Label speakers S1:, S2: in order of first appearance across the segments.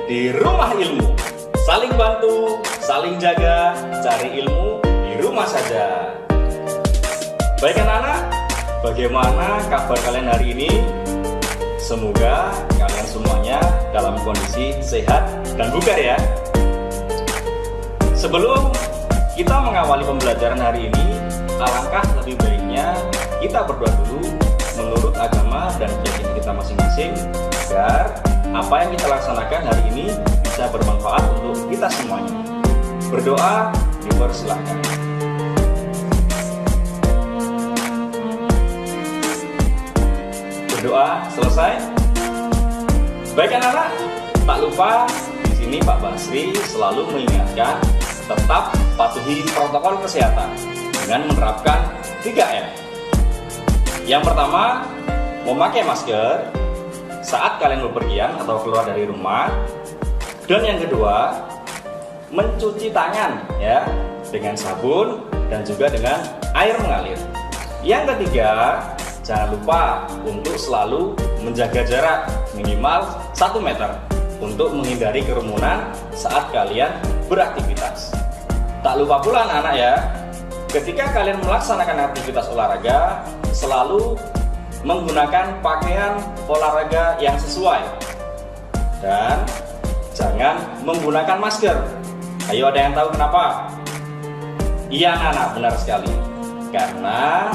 S1: di Rumah Ilmu. Saling bantu, saling jaga, cari ilmu di rumah saja. Baik anak-anak, bagaimana kabar kalian hari ini? Semoga kalian semuanya dalam kondisi sehat dan bugar ya. Sebelum kita mengawali pembelajaran hari ini, alangkah lebih baiknya kita berdoa dulu menurut agama dan keyakinan kita masing-masing agar apa yang kita laksanakan hari ini bisa bermanfaat untuk kita semuanya. Berdoa dipersilahkan. Berdoa selesai. Baik anak-anak, tak lupa di sini Pak Basri selalu mengingatkan tetap patuhi protokol kesehatan dengan menerapkan 3M. Yang pertama, memakai masker saat kalian bepergian atau keluar dari rumah. Dan yang kedua, mencuci tangan ya dengan sabun dan juga dengan air mengalir. Yang ketiga, jangan lupa untuk selalu menjaga jarak minimal 1 meter untuk menghindari kerumunan saat kalian beraktivitas. Tak lupa pula anak-anak ya, ketika kalian melaksanakan aktivitas olahraga, selalu menggunakan pakaian olahraga yang sesuai dan jangan menggunakan masker. Ayo, ada yang tahu kenapa? Iya anak-anak, benar sekali. Karena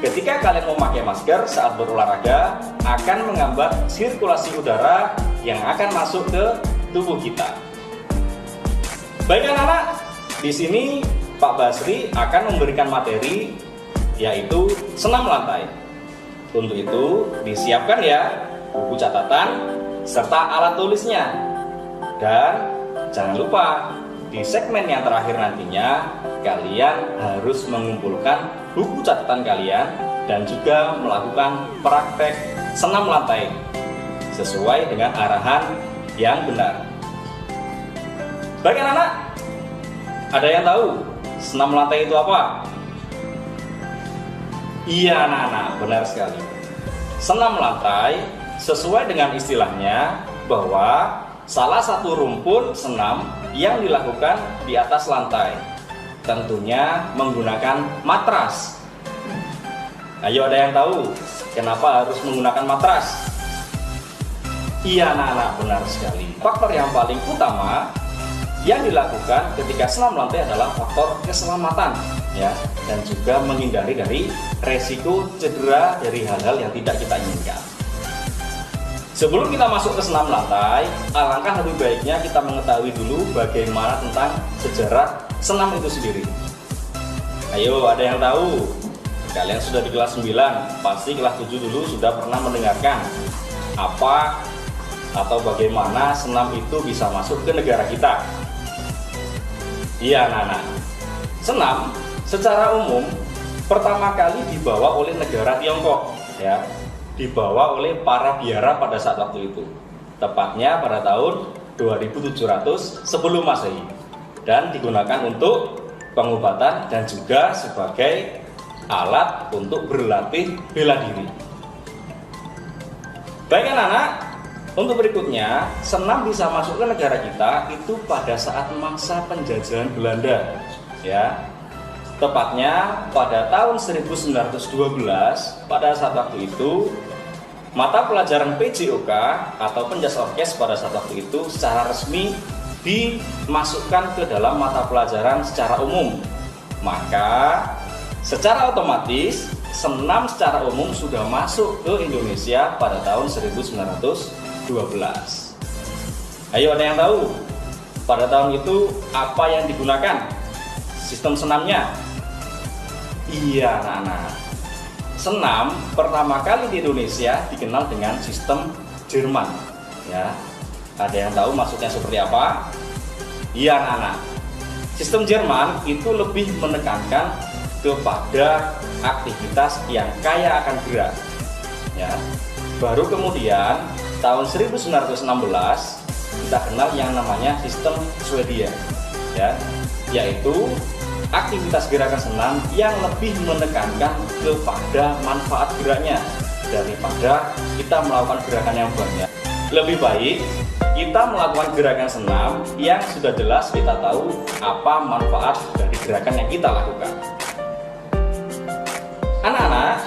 S1: ketika kalian memakai masker saat berolahraga akan menghambat sirkulasi udara yang akan masuk ke tubuh kita. Baik anak-anak, di sini Pak Basri akan memberikan materi yaitu senam lantai. Untuk itu disiapkan ya buku catatan serta alat tulisnya. Dan jangan lupa di segmen yang terakhir nantinya kalian harus mengumpulkan buku catatan kalian dan juga melakukan praktek senam lantai sesuai dengan arahan yang benar. Baik anak-anak, ada yang tahu senam lantai itu apa? Iya anak-anak, benar sekali. Senam lantai sesuai dengan istilahnya bahwa salah satu rumpun senam yang dilakukan di atas lantai, tentunya menggunakan matras. Ayo, ada yang tahu kenapa harus menggunakan matras? Iya anak-anak, benar sekali. Faktor yang paling utama yang dilakukan ketika senam lantai adalah faktor keselamatan ya, dan juga menghindari dari resiko cedera dari hal-hal yang tidak kita inginkan. Sebelum kita masuk ke senam lantai, alangkah lebih baiknya kita mengetahui dulu bagaimana tentang sejarah senam itu sendiri. Ayo, ada yang tahu? Kalian sudah di kelas 9, pasti kelas 7 dulu sudah pernah mendengarkan apa atau bagaimana senam itu bisa masuk ke negara kita. Iya anak-anak, senam secara umum pertama kali dibawa oleh negara Tiongkok ya, dibawa oleh para biara pada saat waktu itu, tepatnya pada tahun 2700 sebelum Masehi, dan digunakan untuk pengobatan dan juga sebagai alat untuk berlatih bela diri. Baik anak-anak, untuk berikutnya, senam bisa masuk ke negara kita itu pada saat masa penjajahan Belanda ya. Tepatnya pada tahun 1912, pada saat waktu itu mata pelajaran PJOK atau penjas orkes pada saat waktu itu secara resmi dimasukkan ke dalam mata pelajaran secara umum. Maka secara otomatis senam secara umum sudah masuk ke Indonesia pada tahun 1912. Ayo, ada yang tahu pada tahun itu apa yang digunakan sistem senamnya? Iya anak-anak, senam pertama kali di Indonesia dikenal dengan sistem Jerman ya. Ada yang tahu maksudnya seperti apa? Iya anak-anak, sistem Jerman itu lebih menekankan kepada aktivitas yang kaya akan gerak ya. Baru kemudian tahun 1916 kita kenal yang namanya sistem Swedia ya, yaitu aktivitas gerakan senam yang lebih menekankan kepada manfaat geraknya daripada kita melakukan gerakan yang banyak. Lebih baik kita melakukan gerakan senam yang sudah jelas kita tahu apa manfaat dari gerakan yang kita lakukan. Anak-anak,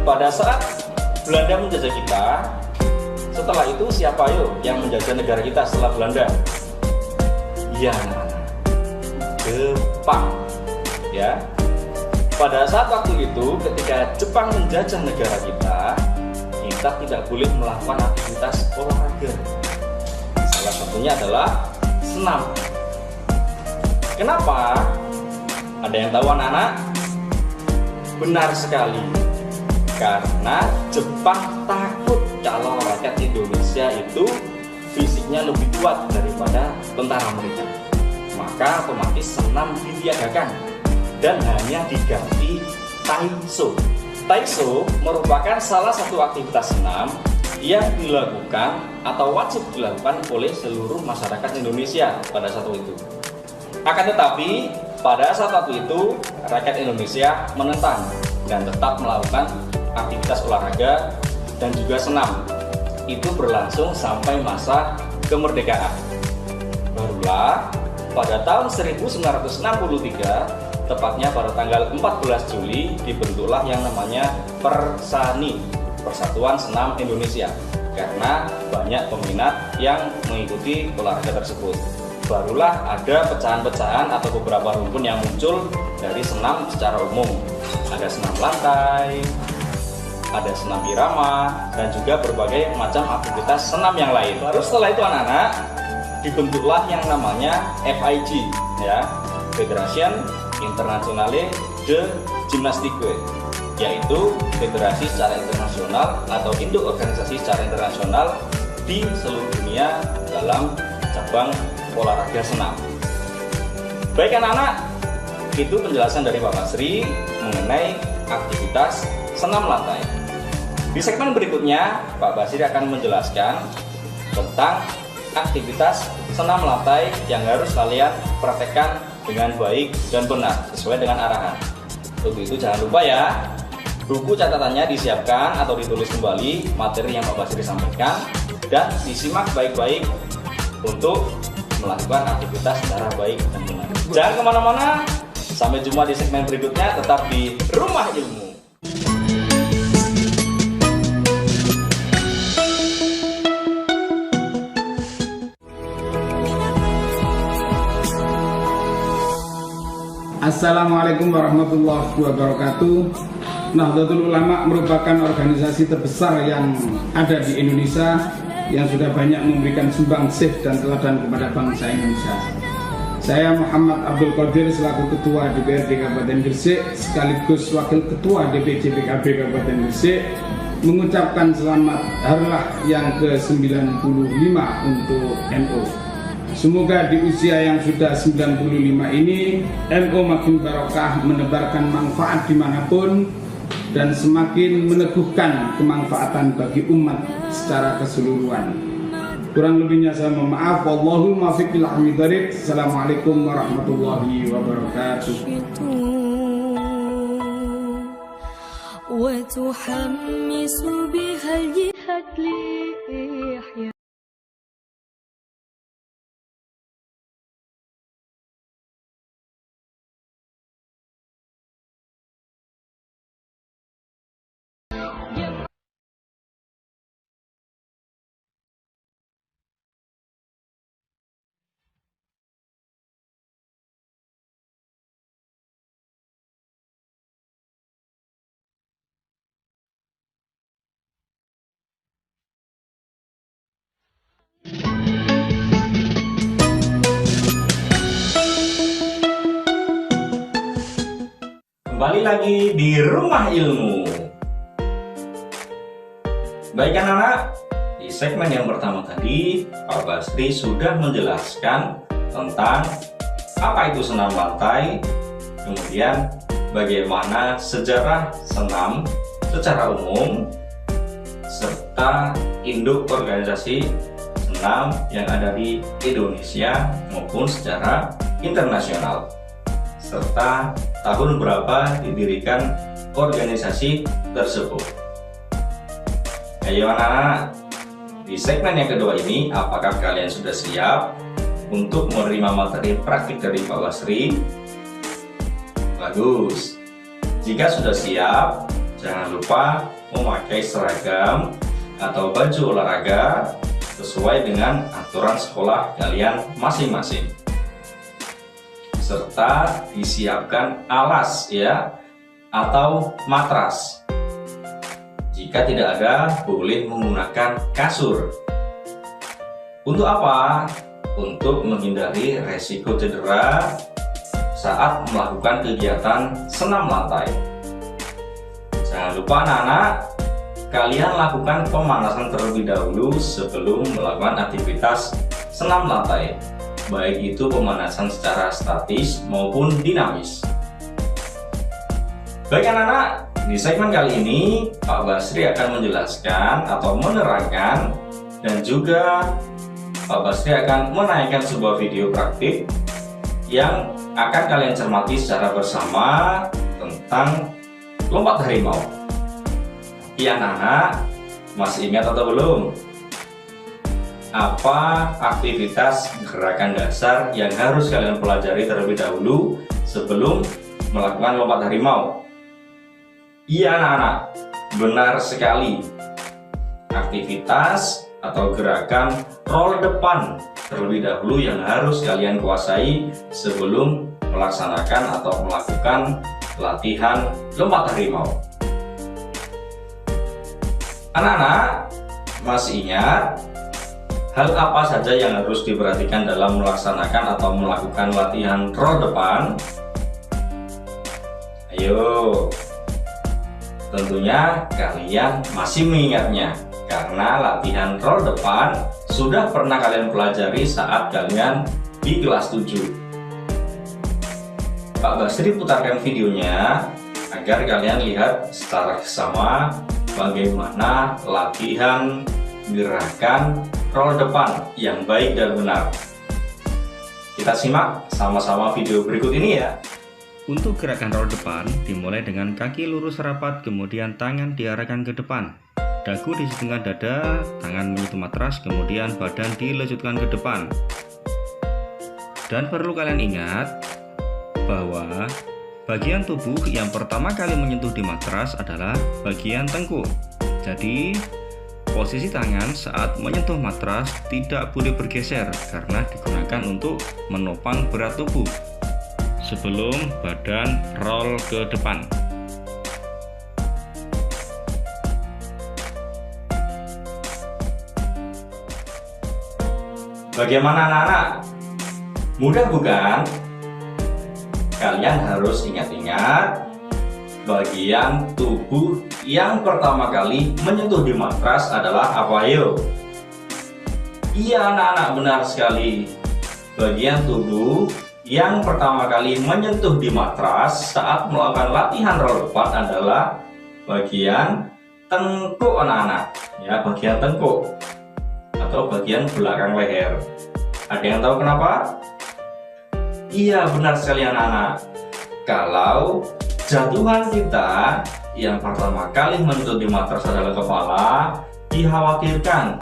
S1: pada saat Belanda menjajah kita, setelah itu siapa yang menjajah negara kita setelah Belanda? Ya, anak-anak, Jepang. Ya, pada saat waktu itu ketika Jepang menjajah negara kita tidak boleh melakukan aktivitas olahraga. Salah satunya adalah senam. Kenapa? Ada yang tahu, anak-anak? Benar sekali, karena Jepang takut kalau rakyat Indonesia itu fisiknya lebih kuat daripada tentara mereka. Maka otomatis senam ditiadakan dan hanya diganti Taiso. Taiso merupakan salah satu aktivitas senam yang dilakukan atau wajib dilakukan oleh seluruh masyarakat Indonesia pada saat itu. Akan tetapi pada saat waktu itu rakyat Indonesia menentang dan tetap melakukan aktivitas olahraga dan juga senam. Itu berlangsung sampai masa kemerdekaan. Barulah pada tahun 1963, tepatnya pada tanggal 14 Juli dibentuklah yang namanya Persani, Persatuan Senam Indonesia, karena banyak peminat yang mengikuti olahraga tersebut. Barulah ada pecahan-pecahan atau beberapa rumpun yang muncul dari senam secara umum. Ada senam lantai, ada senam irama, dan juga berbagai macam aktivitas senam yang lain. Baru setelah itu, anak-anak, dibentuklah yang namanya FIG, ya, Federation Internationale de Gymnastique, yaitu federasi secara internasional atau induk organisasi secara internasional di seluruh dunia dalam cabang olahraga senam. Baik, anak-anak, itu penjelasan dari Pak Basri mengenai aktivitas senam lantai. Di segmen berikutnya, Pak Basri akan menjelaskan tentang aktivitas senam lantai yang harus kalian praktekkan dengan baik dan benar sesuai dengan arahan. Untuk itu jangan lupa ya, buku catatannya disiapkan atau ditulis kembali materi yang Pak Basri sampaikan dan disimak baik-baik untuk melakukan aktivitas secara baik dan benar. Jangan kemana-mana, sampai jumpa di segmen berikutnya, tetap di Rumah Ilmu.
S2: Assalamualaikum warahmatullahi wabarakatuh. Nahdlatul Ulama merupakan organisasi terbesar yang ada di Indonesia yang sudah banyak memberikan sumbangsih dan teladan kepada bangsa Indonesia. Saya Muhammad Abdul Qadir selaku Ketua DPRD Kabupaten Gresik sekaligus Wakil Ketua DPC PKB Kabupaten Gresik mengucapkan selamat harlah yang ke-95 untuk NU. Semoga di usia yang sudah 95 ini NU makin barokah, menebarkan manfaat dimanapun dan semakin meneguhkan kemanfaatan bagi umat secara keseluruhan. Kurang lebihnya saya mohon maaf. Wallahul muwaffiq ila aqwamit thoriq. Assalamualaikum warahmatullahi wabarakatuh. وتحمس بها الجهاد لإحياء
S1: Kembali lagi di Rumah Ilmu. Baik, anak-anak, di segmen yang pertama tadi Pak Basri sudah menjelaskan tentang apa itu senam lantai, kemudian bagaimana sejarah senam secara umum, serta induk organisasi senam yang ada di Indonesia maupun secara internasional, serta tahun berapa didirikan organisasi tersebut. Ayo anak-anak, di segmen yang kedua ini, apakah kalian sudah siap untuk menerima materi praktik dari Pak Basri? Bagus. Jika sudah siap, jangan lupa memakai seragam atau baju olahraga sesuai dengan aturan sekolah kalian masing-masing. Serta disiapkan alas ya atau matras. Jika tidak ada, boleh menggunakan kasur. Untuk apa? Untuk menghindari resiko cedera saat melakukan kegiatan senam lantai. Jangan lupa anak-anak, kalian lakukan pemanasan terlebih dahulu sebelum melakukan aktivitas senam lantai, baik itu pemanasan secara statis maupun dinamis. Baik anak-anak, di segmen kali ini Pak Basri akan menjelaskan atau menerangkan, dan juga Pak Basri akan menayangkan sebuah video praktik yang akan kalian cermati secara bersama tentang lompat harimau. Iya anak-anak, masih ingat atau belum? Apa aktivitas gerakan dasar yang harus kalian pelajari terlebih dahulu sebelum melakukan lompat harimau? Iya anak-anak, benar sekali. Aktivitas atau gerakan roll depan terlebih dahulu yang harus kalian kuasai sebelum melaksanakan atau melakukan latihan lompat harimau. Anak-anak, masih ingat hal apa saja yang harus diperhatikan dalam melaksanakan atau melakukan latihan roll depan? Ayo, tentunya kalian masih mengingatnya karena latihan roll depan sudah pernah kalian pelajari saat kalian di kelas 7. Pak Basri putarkan videonya agar kalian lihat secara bersama bagaimana latihan gerakan roll depan yang baik dan benar. Kita simak sama-sama video berikut ini ya.
S3: Untuk gerakan roll depan dimulai dengan kaki lurus rapat, kemudian tangan diarahkan ke depan, dagu di setengah dada, tangan menyentuh matras, kemudian badan dilejutkan ke depan. Dan perlu kalian ingat bahwa bagian tubuh yang pertama kali menyentuh di matras adalah bagian tengkuk. Jadi posisi tangan saat menyentuh matras tidak boleh bergeser karena digunakan untuk menopang berat tubuh sebelum badan roll ke depan.
S1: Bagaimana anak-anak? Mudah bukan? Kalian harus ingat-ingat bagian tubuh yang pertama kali menyentuh di matras adalah apa yo? Iya anak-anak, benar sekali. Bagian tubuh yang pertama kali menyentuh di matras saat melakukan latihan roll depan adalah bagian tengkuk anak-anak, ya, bagian tengkuk atau bagian belakang leher. Ada yang tahu kenapa? Iya, benar sekali anak-anak. Kalau jatuhan kita yang pertama kali menyentuh di matras adalah kepala, dikhawatirkan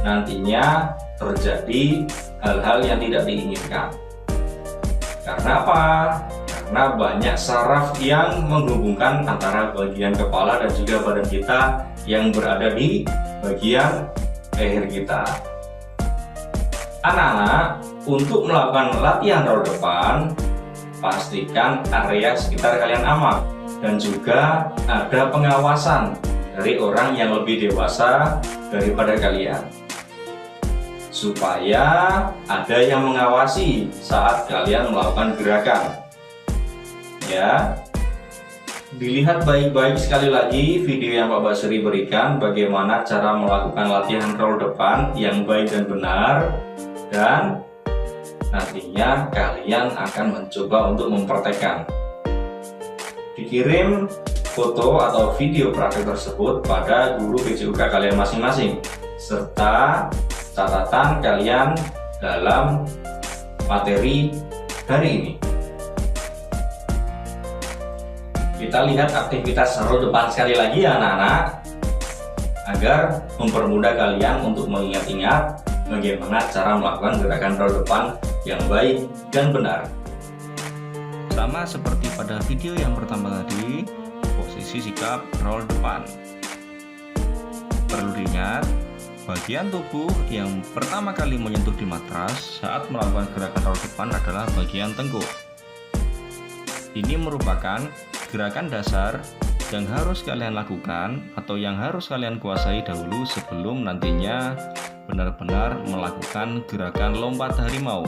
S1: nantinya terjadi hal-hal yang tidak diinginkan. Karena apa? Karena banyak saraf yang menghubungkan antara bagian kepala dan juga badan kita yang berada di bagian leher kita. Anak-anak, untuk melakukan latihan roll depan, pastikan area sekitar kalian aman dan juga ada pengawasan dari orang yang lebih dewasa daripada kalian, supaya ada yang mengawasi saat kalian melakukan gerakan. Ya, dilihat baik-baik sekali lagi video yang Pak Basri berikan bagaimana cara melakukan latihan roll depan yang baik dan benar, dan nantinya kalian akan mencoba untuk mempraktekkan. Dikirim foto atau video praktek tersebut pada guru PJUK kalian masing-masing serta catatan kalian dalam materi hari ini. Kita lihat aktivitas roll depan sekali lagi ya anak-anak. agar mempermudah kalian untuk mengingat-ingat bagaimana cara melakukan gerakan roll depan yang baik dan benar.
S3: Sama seperti pada video yang pertama tadi, posisi sikap roll depan. Perlu diingat, bagian tubuh yang pertama kali menyentuh di matras saat melakukan gerakan roll depan adalah bagian tengkuk. Ini merupakan gerakan dasar yang harus kalian lakukan atau yang harus kalian kuasai dahulu sebelum nantinya benar-benar melakukan gerakan lompat harimau.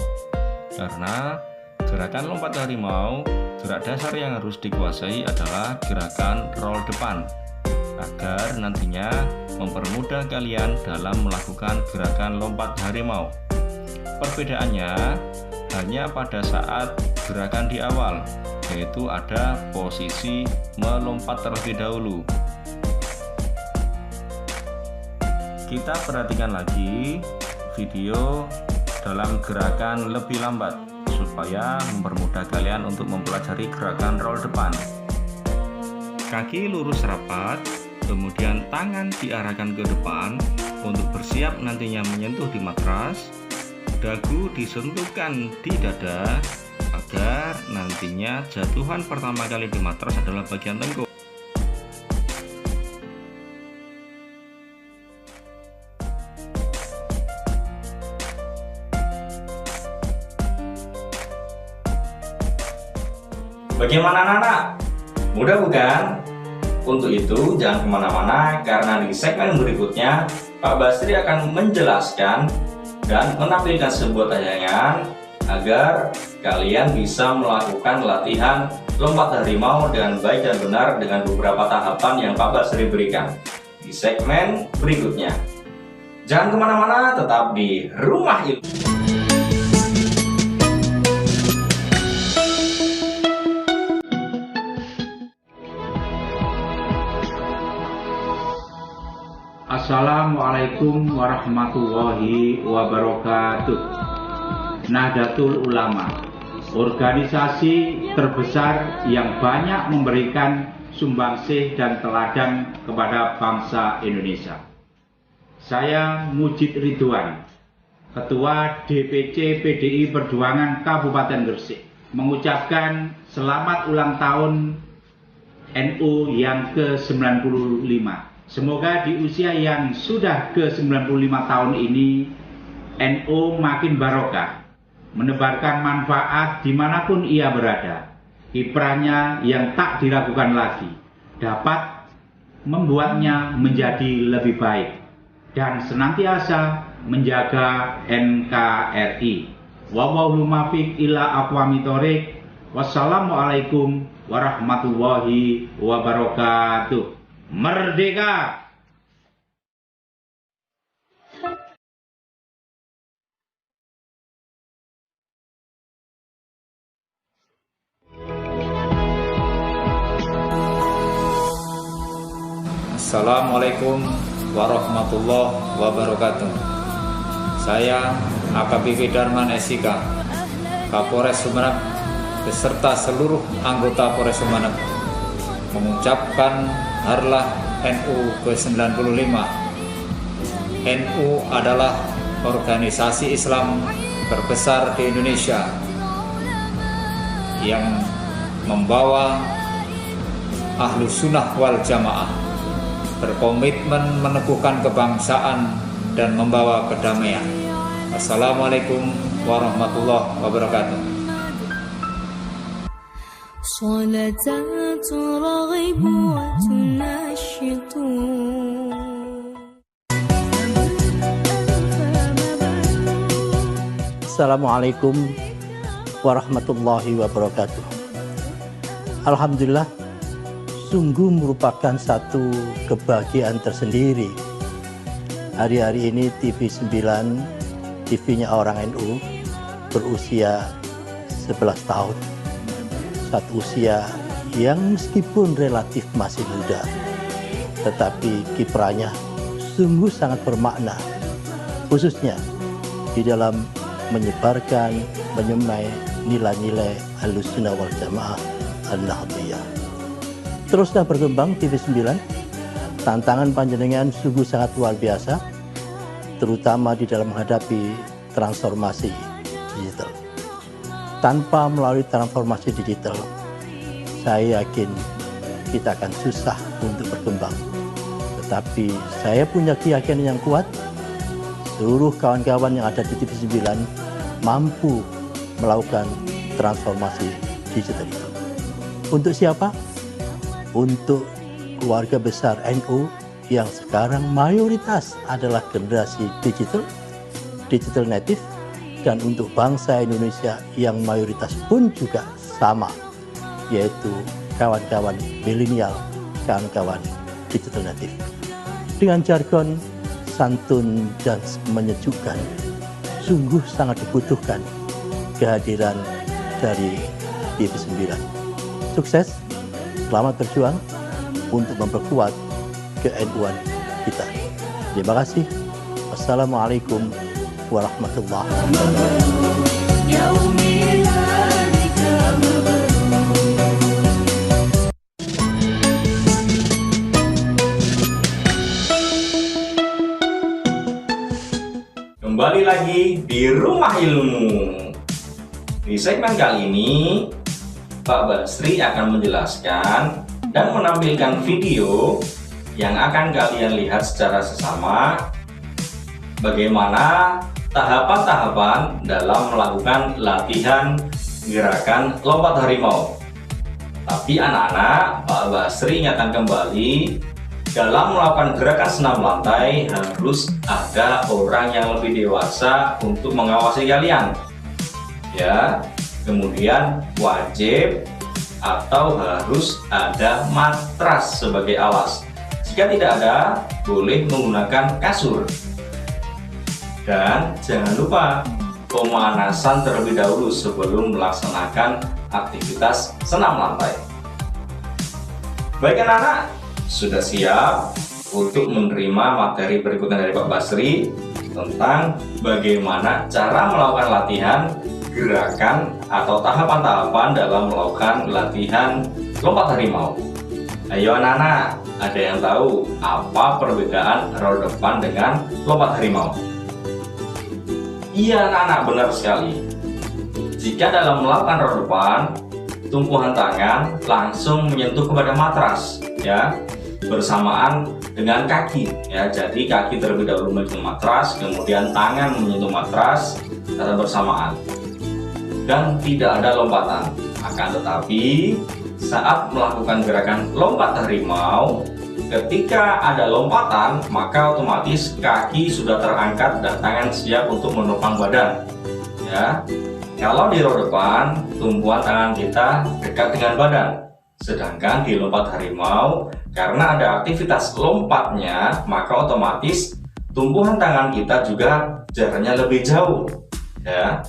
S3: Karena gerakan lompat harimau, gerak dasar yang harus dikuasai adalah gerakan roll depan, agar nantinya mempermudah kalian dalam melakukan gerakan lompat harimau. Perbedaannya hanya pada saat gerakan di awal, yaitu ada posisi melompat terlebih dahulu. Kita perhatikan lagi video dalam gerakan lebih lambat supaya mempermudah kalian untuk mempelajari gerakan roll depan. Kaki lurus rapat, kemudian tangan diarahkan ke depan untuk bersiap nantinya menyentuh di matras. Dagu disentuhkan di dada agar nantinya jatuhan pertama kali di matras adalah bagian tengkuk.
S1: Bagaimana anak-anak? Mudah bukan? Untuk itu jangan kemana-mana karena di segmen berikutnya Pak Basri akan menjelaskan dan menampilkan sebuah tayangan agar kalian bisa melakukan latihan lompat harimau dengan baik dan benar dengan beberapa tahapan yang Pak Basri berikan di segmen berikutnya. Jangan kemana-mana, tetap di Rumah Ilmu.
S2: Assalamualaikum warahmatullahi wabarakatuh. Nahdlatul Ulama, organisasi terbesar yang banyak memberikan sumbangsih dan teladan kepada bangsa Indonesia. Saya Mujid Ridwan, Ketua DPC PDI Perjuangan Kabupaten Gresik, mengucapkan selamat ulang tahun NU yang ke-95. Semoga di usia yang sudah ke-95 tahun ini, NU makin barokah, menebarkan manfaat dimanapun ia berada. Kiprahnya yang tak diragukan lagi, dapat membuatnya menjadi lebih baik, dan senantiasa menjaga NKRI. Wallahu muwaffiq ila aqwamit thoriq. Wassalamualaikum warahmatullahi wabarakatuh. Merdeka!
S4: Assalamualaikum warahmatullahi wabarakatuh. Saya AKBP Darman SIK, Kapolres Sumeneb beserta seluruh anggota Polres Sumeneb mengucapkan Harlah NU ke-95. NU adalah organisasi Islam terbesar di Indonesia yang membawa Ahlus Sunnah wal Jamaah, berkomitmen meneguhkan kebangsaan dan membawa kedamaian. Assalamualaikum warahmatullahi wabarakatuh.
S5: Assalamualaikum warahmatullahi wabarakatuh. Alhamdulillah, sungguh merupakan satu kebahagiaan tersendiri. Hari-hari ini TV 9, TV-nya orang NU, berusia 11 tahun. Satu usia yang meskipun relatif masih muda, tetapi kiprahnya sungguh sangat bermakna, khususnya di dalam menyebarkan, menyemai nilai-nilai Ahlus Sunnah wal Jamaah An-Nahdliyah. Teruslah berkembang TV 9 Tantangan panjenengan sungguh sangat luar biasa, terutama di dalam menghadapi transformasi digital. Tanpa melalui transformasi digital, saya yakin kita akan susah untuk berkembang. Tetapi saya punya keyakinan yang kuat, seluruh kawan-kawan yang ada di TV9 mampu melakukan transformasi digital itu. Untuk siapa? Untuk keluarga besar NU yang sekarang mayoritas adalah generasi digital native, dan untuk bangsa Indonesia yang mayoritas pun juga sama, yaitu kawan-kawan milenial, kawan-kawan digital native. Dengan jargon santun dan menyejukkan, sungguh sangat dibutuhkan kehadiran dari TV9. Sukses, selamat berjuang untuk memperkuat ke-NU-an kita. Terima kasih. Wassalamualaikum warahmatullahi
S1: Kembali lagi di Rumah Ilmu. Di segmen kali ini, Pak Basri akan menjelaskan dan menampilkan video yang akan kalian lihat secara sesama bagaimana tahapan-tahapan dalam melakukan latihan gerakan lompat harimau. Tapi anak-anak, Pak Basri ingatkan kembali, dalam melakukan gerakan senam lantai harus ada orang yang lebih dewasa untuk mengawasi kalian. Ya, kemudian wajib atau harus ada matras sebagai alas. Jika tidak ada, boleh menggunakan kasur. Dan jangan lupa pemanasan terlebih dahulu sebelum melaksanakan aktivitas senam lantai. Baik anak-anak, sudah siap untuk menerima materi berikutnya dari Pak Basri tentang bagaimana cara melakukan latihan gerakan atau tahapan-tahapan dalam melakukan latihan lompat harimau. Ayo anak-anak, ada yang tahu apa perbedaan roll depan dengan lompat harimau? Iya anak-anak, benar sekali. Jika dalam melakukan roll depan, tumpuan tangan langsung menyentuh kepada matras, ya, bersamaan dengan kaki, ya. Jadi kaki terlebih dahulu menyentuh matras, kemudian tangan menyentuh matras secara bersamaan, dan tidak ada lompatan. Akan tetapi saat melakukan gerakan lompat harimau, ketika ada lompatan, maka otomatis kaki sudah terangkat dan tangan siap untuk menopang badan, ya. Kalau di roll depan, tumpuan tangan kita dekat dengan badan. Sedangkan di lompat harimau, karena ada aktivitas lompatnya, maka otomatis tumpuan tangan kita juga jaraknya lebih jauh, ya.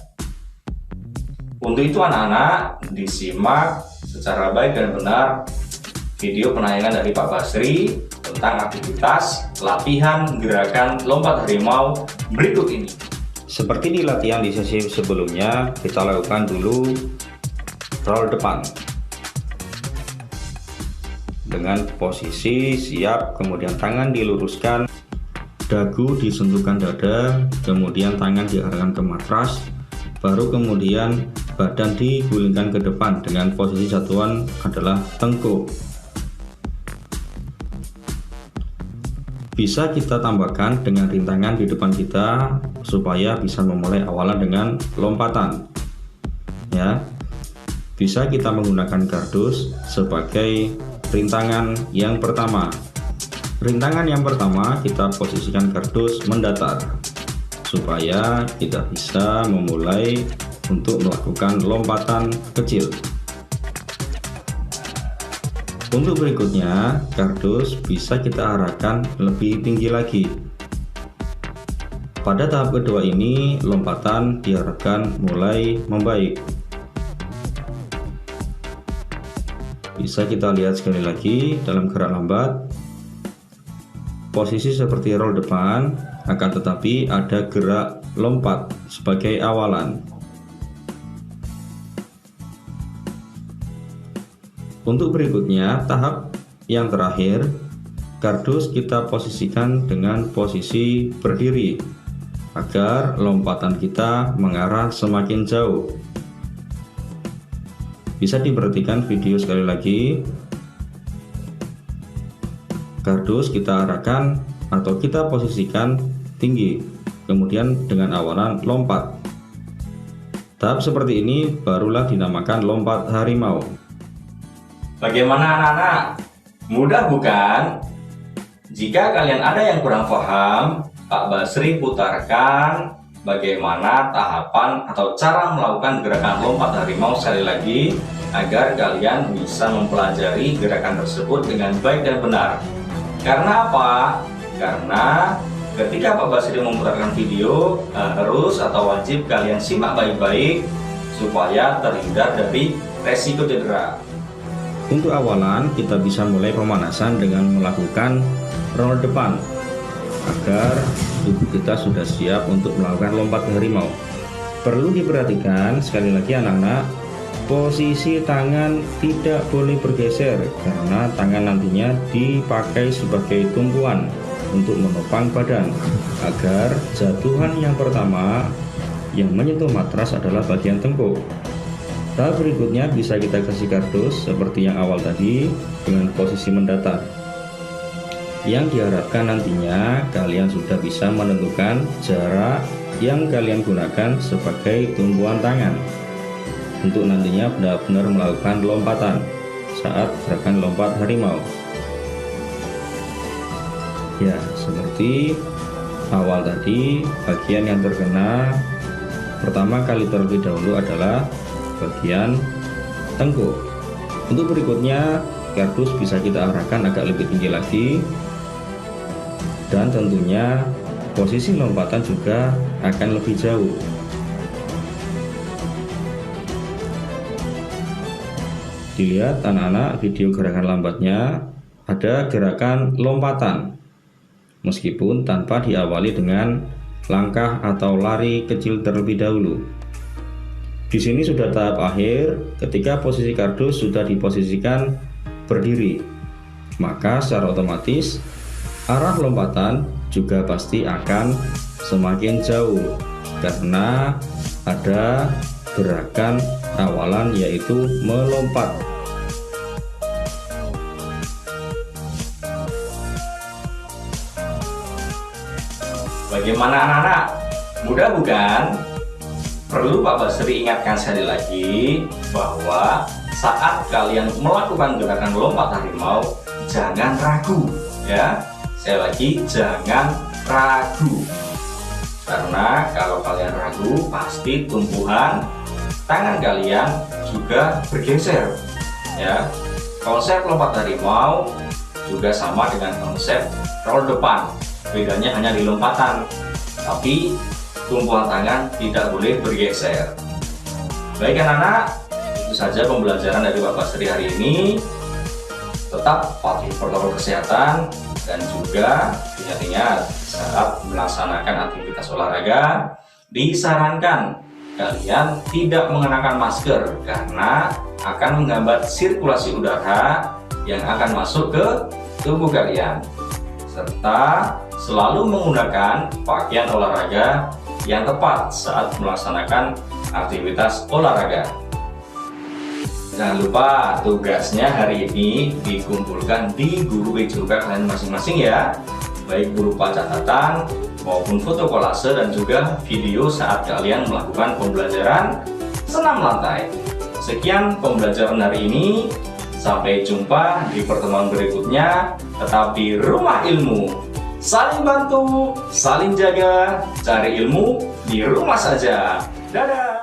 S1: Untuk itu anak-anak, disimak secara baik dan benar video penayangan dari Pak Basri tentang aktivitas latihan gerakan lompat harimau berikut ini.
S3: Seperti di latihan di sesi sebelumnya, kita lakukan dulu roll depan dengan posisi siap, kemudian tangan diluruskan, dagu disentuhkan dada, kemudian tangan diarahkan ke matras, baru kemudian badan digulingkan ke depan dengan posisi satuan adalah tengkuk. Bisa kita tambahkan dengan rintangan di depan kita supaya bisa memulai awalan dengan lompatan, ya. Bisa kita menggunakan kardus sebagai rintangan yang pertama. Rintangan yang pertama kita posisikan kardus mendatar supaya kita bisa memulai untuk melakukan lompatan kecil. Untuk berikutnya, kardus bisa kita arahkan lebih tinggi lagi. Pada tahap kedua ini, lompatan diharapkan mulai membaik. Bisa kita lihat sekali lagi dalam gerak lambat. Posisi seperti roll depan, akan tetapi ada gerak lompat sebagai awalan. Untuk berikutnya, tahap yang terakhir, kardus kita posisikan dengan posisi berdiri agar lompatan kita mengarah semakin jauh. Bisa diperhatikan video sekali lagi. Kardus kita arahkan atau kita posisikan tinggi, kemudian dengan awalan lompat. Tahap seperti ini barulah dinamakan lompat harimau.
S1: Bagaimana anak-anak? Mudah bukan? Jika kalian ada yang kurang paham, Pak Basri putarkan bagaimana tahapan atau cara melakukan gerakan lompat harimau sekali lagi, agar kalian bisa mempelajari gerakan tersebut dengan baik dan benar. Karena apa? Karena ketika Pak Basri memutarkan video, harus atau wajib kalian simak baik-baik supaya terhindar dari resiko cedera.
S3: Untuk awalan kita bisa mulai pemanasan dengan melakukan roll depan agar tubuh kita sudah siap untuk melakukan lompat harimau. Perlu diperhatikan sekali lagi anak-anak, posisi tangan tidak boleh bergeser karena tangan nantinya dipakai sebagai tumpuan untuk menopang badan agar jatuhan yang pertama yang menyentuh matras adalah bagian tengkuk. Tahap berikutnya bisa kita kasih kardus seperti yang awal tadi dengan posisi mendatar. Yang diharapkan nantinya kalian sudah bisa menentukan jarak yang kalian gunakan sebagai tumpuan tangan untuk nantinya benar-benar melakukan lompatan saat gerakan lompat harimau. Ya, seperti awal tadi, bagian yang terkena pertama kali terlebih dahulu adalah bagian tengkuk. Untuk berikutnya, kardus bisa kita arahkan agak lebih tinggi lagi, dan tentunya posisi lompatan juga akan lebih jauh. Dilihat anak-anak video gerakan lambatnya, ada gerakan lompatan meskipun tanpa diawali dengan langkah atau lari kecil terlebih dahulu. Di sini sudah tahap akhir ketika posisi kardus sudah diposisikan berdiri, maka secara otomatis arah lompatan juga pasti akan semakin jauh karena ada gerakan awalan yaitu melompat.
S1: Bagaimana anak-anak? Mudah bukan? Perlu Pak Basri ingatkan sekali lagi bahwa saat kalian melakukan gerakan lompat harimau, jangan ragu ya. Sekali lagi, jangan ragu. Karena kalau kalian ragu, pasti tumpuan tangan kalian juga bergeser ya. Konsep lompat harimau juga sama dengan konsep roll depan. Bedanya hanya di lompatan, tapi tumpuan tangan tidak boleh bergeser. Baik anak-anak, itu saja pembelajaran dari Pak Basri hari ini. Tetap patuhi protokol kesehatan dan juga ingat-ingat saat melaksanakan aktivitas olahraga disarankan kalian tidak mengenakan masker karena akan menghambat sirkulasi udara yang akan masuk ke tubuh kalian, serta selalu menggunakan pakaian olahraga yang tepat saat melaksanakan aktivitas olahraga. Jangan lupa tugasnya hari ini dikumpulkan di guru juga kalian masing-masing ya, baik berupa catatan maupun foto kolase dan juga video saat kalian melakukan pembelajaran senam lantai. Sekian pembelajaran hari ini, sampai jumpa di pertemuan berikutnya. Tetap di Rumah Ilmu, saling bantu, saling jaga, cari ilmu di rumah saja. Dadah.